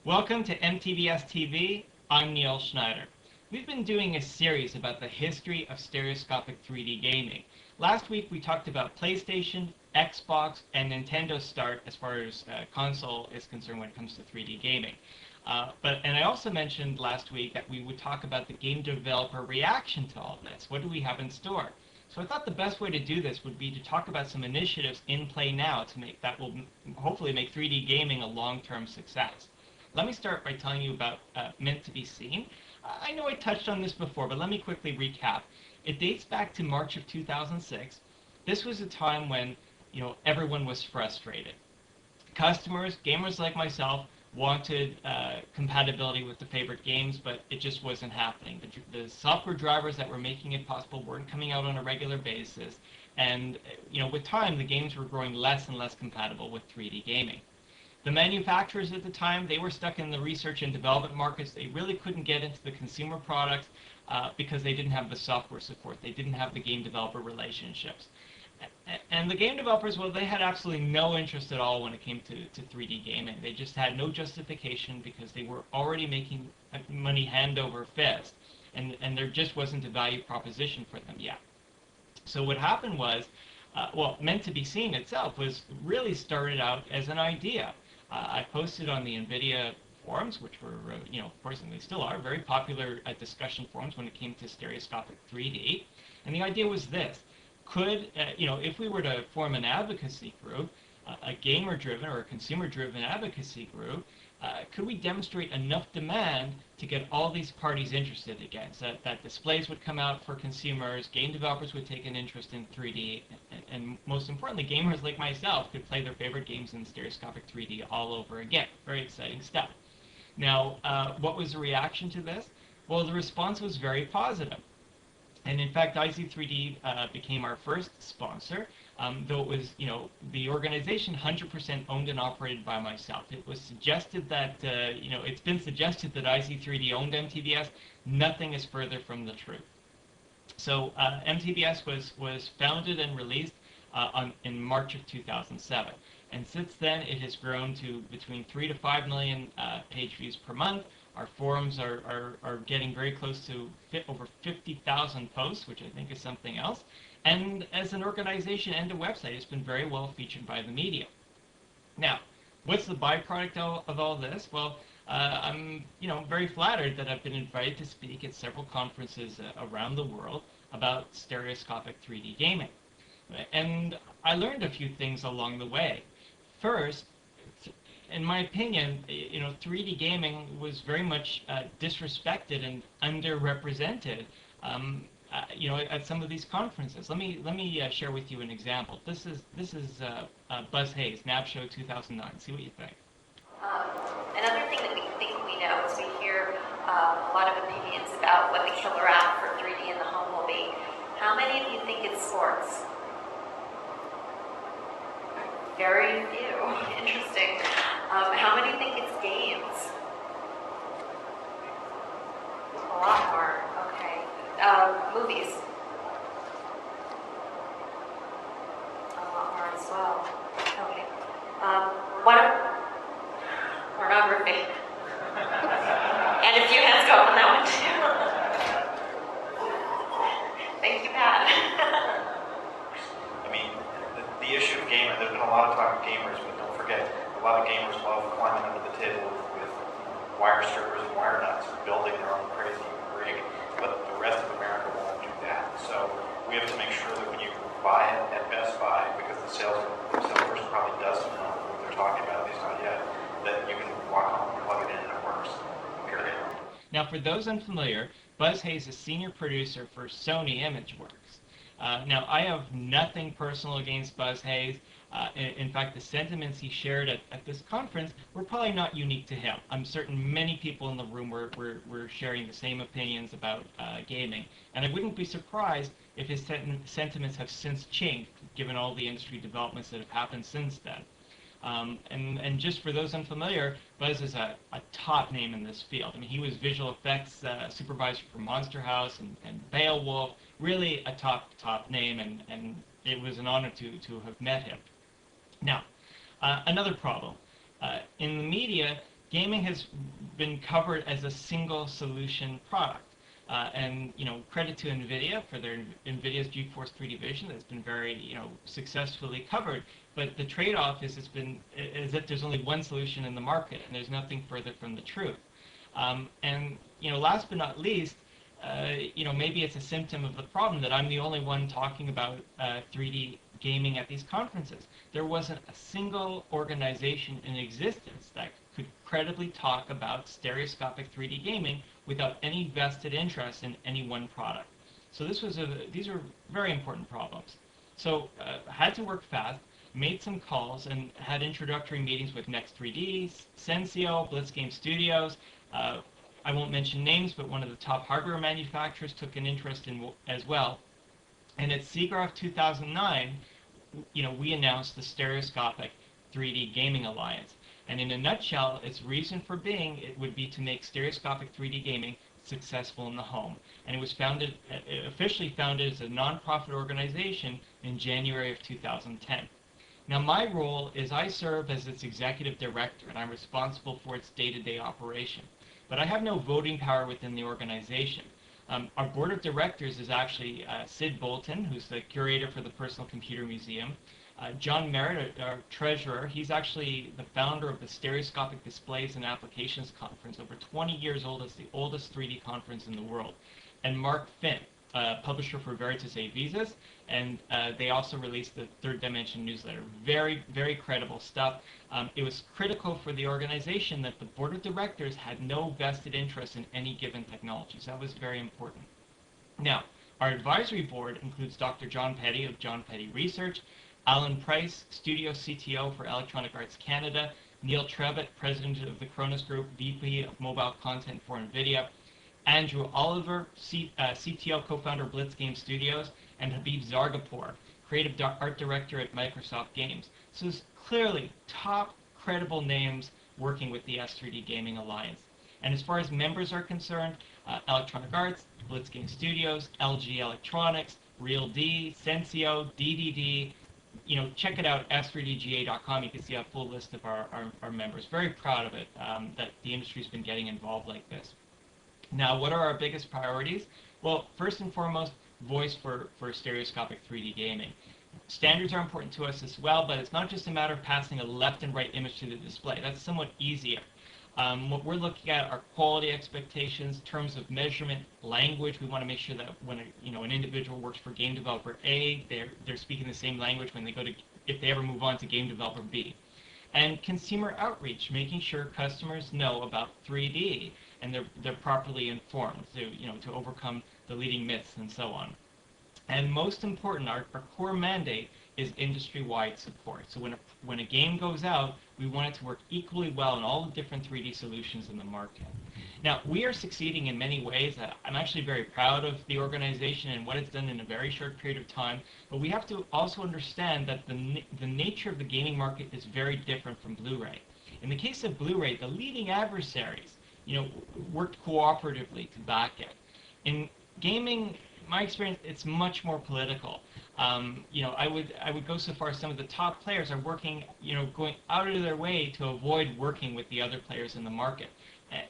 Welcome to MTBS-TV. I'm Neil Schneider. We've been doing a series about the history of stereoscopic 3D gaming. Last week we talked about PlayStation, Xbox, and Nintendo's start as far as console is concerned when it comes to 3D gaming. And I also mentioned last week that we would talk about the game developer reaction to all this. What do we have in store? So I thought the best way to do this would be to talk about some initiatives in play now to make that will hopefully make 3D gaming a long-term success. Let me start by telling you about Meant to Be Seen. I know I touched on this before, but let me quickly recap. It dates back to March of 2006. This was a time when, everyone was frustrated. Customers, gamers like myself, wanted compatibility with the favorite games, but it just wasn't happening. The software drivers that were making it possible weren't coming out on a regular basis, and with time, the games were growing less and less compatible with 3D gaming. The manufacturers at the time, they were stuck in the research and development markets. They really couldn't get into the consumer products because they didn't have the software support. They didn't have the game developer relationships. And the game developers, well, they had absolutely no interest at all when it came to 3D gaming. They just had no justification because they were already making money hand over fist, and there just wasn't a value proposition for them yet. So what happened was, Meant to Be Seen itself was really started out as an idea. I posted on the NVIDIA forums, which were, of course, and they still are, very popular discussion forums when it came to stereoscopic 3D. And the idea was this. Could, if we were to form an advocacy group, a gamer-driven or a consumer-driven advocacy group, could we demonstrate enough demand to get all these parties interested again, so that displays would come out for consumers, game developers would take an interest in 3D, and most importantly, gamers like myself could play their favorite games in stereoscopic 3D all over again. Very exciting stuff. Now, what was the reaction to this? Well, the response was very positive. And in fact, IZ3D became our first sponsor, though it was, the organization 100% owned and operated by myself. It was suggested that, it's been suggested that IZ3D owned MTBS. Nothing is further from the truth. So MTBS was founded and released in March of 2007. And since then, it has grown to between 3 to 5 million page views per month. Our forums are getting very close to over 50,000 posts, which I think is something else. And as an organization and a website, it's been very well featured by the media. Now, what's the byproduct of all this? Well, I'm very flattered that I've been invited to speak at several conferences around the world about stereoscopic 3D gaming. And I learned a few things along the way. First, in my opinion, 3D gaming was very much disrespected and underrepresented, at some of these conferences. Let me share with you an example. This is Buzz Hayes, NAB Show 2009. See what you think. Another thing that we think we know is we hear a lot of opinions about what the killer app for 3D in the home will be. How many of you think it's sports? Very few. Interesting. How many think it's games? A lot more. Okay. Movies. A lot more as well. Okay. Pornography. And a few hands go up on that one too. Thank you, Pat. I mean, the issue of gamers, there's been a lot of talk of gamers, but don't forget, a lot of gamers love climbing under the table with wire strippers and wire nuts and building their own crazy rig, but the rest of America won't do that. So we have to make sure that when you buy it at Best Buy, because the salesperson probably doesn't know what they're talking about, at least not yet, that you can walk home and plug it in and it works, period. Now, for those unfamiliar, Buzz Hayes is senior producer for Sony ImageWorks. Now, I have nothing personal against Buzz Hayes. In fact, the sentiments he shared at this conference were probably not unique to him. I'm certain many people in the room were sharing the same opinions about gaming. And I wouldn't be surprised if his sentiments have since changed, given all the industry developments that have happened since then. And just for those unfamiliar, Buzz is a top name in this field. I mean, he was visual effects supervisor for Monster House and Beowulf, really a top name, and it was an honor to have met him. Now, another problem. In the media, gaming has been covered as a single solution product. And credit to NVIDIA for their NVIDIA's GeForce 3D Vision that's been very successfully covered. But the trade-off is it's been as if there's only one solution in the market, and there's nothing further from the truth. And last but not least, maybe it's a symptom of the problem that I'm the only one talking about 3D gaming at these conferences. There wasn't a single organization in existence that could credibly talk about stereoscopic 3D gaming without any vested interest in any one product. So these are very important problems. So had to work fast, made some calls, and had introductory meetings with Next 3D, Sensio, Blitz Game Studios. I won't mention names, but one of the top hardware manufacturers took an interest in as well. And at SIGGRAPH 2009, we announced the Stereoscopic 3D Gaming Alliance. And in a nutshell, its reason for being, it would be to make stereoscopic 3D gaming successful in the home. And it was officially founded as a non-profit organization in January of 2010. Now, my role is I serve as its executive director, and I'm responsible for its day-to-day operation. But I have no voting power within the organization. Our board of directors is actually Sid Bolton, who's the curator for the Personal Computer Museum. John Merritt, our treasurer, he's actually the founder of the Stereoscopic Displays and Applications Conference, over 20 years old. It's the oldest 3D conference in the world. And Mark Finn, publisher for Veritas A Visas, and they also released the Third Dimension newsletter. Very, very credible stuff. It was critical for the organization that the board of directors had no vested interest in any given technology. So that was very important. Now, our advisory board includes Dr. John Petty of John Petty Research, Alan Price, Studio CTO for Electronic Arts Canada, Neil Trevitt, President of the Cronus Group, VP of Mobile Content for NVIDIA, Andrew Oliver, CTO, co-founder Blitz Game Studios, and Habib Zargapur, Creative Art Director at Microsoft Games. So there's clearly top credible names working with the S3D Gaming Alliance. And as far as members are concerned, Electronic Arts, Blitz Game Studios, LG Electronics, RealD, Sensio, DDD, check it out, s3dga.com. You can see a full list of our members. Very proud of it, that the industry's been getting involved like this. Now, what are our biggest priorities? Well, first and foremost, voice for stereoscopic 3D gaming. Standards are important to us as well, but it's not just a matter of passing a left and right image to the display. That's somewhat easier. What we're looking at are quality expectations, terms of measurement, language. We want to make sure that when an individual works for game developer A, they're speaking the same language when they go to, if they ever move on to game developer B. And consumer outreach, making sure customers know about 3D and they're properly informed to overcome the leading myths and so on. And most important, our core mandate is industry-wide support. So when a game goes out, we want it to work equally well in all the different 3D solutions in the market. Now, we are succeeding in many ways. I'm actually very proud of the organization and what it's done in a very short period of time, but we have to also understand that the nature of the gaming market is very different from Blu-ray. In the case of Blu-ray, the leading adversaries, worked cooperatively to back it. In gaming, my experience, it's much more political. I would go so far as some of the top players are working, going out of their way to avoid working with the other players in the market.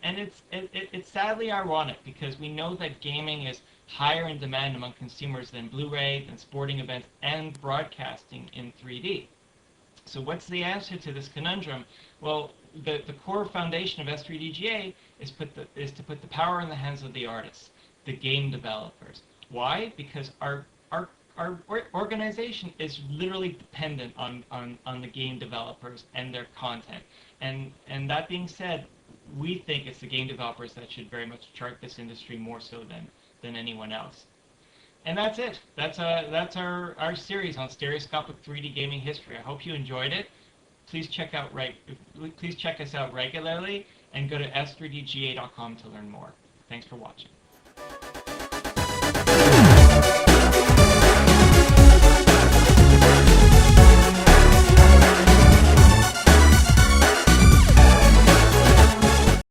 And it's sadly ironic because we know that gaming is higher in demand among consumers than Blu-ray, than sporting events, and broadcasting in 3D. So what's the answer to this conundrum? Well, the core foundation of S3DGA is to put the power in the hands of the artists, the game developers. Why? Because our organization is literally dependent on the game developers and their content. And that being said, we think it's the game developers that should very much chart this industry more so than anyone else. And that's it. That's our series on stereoscopic 3D gaming history. I hope you enjoyed it. Please check us out regularly and go to s3dga.com to learn more. Thanks for watching.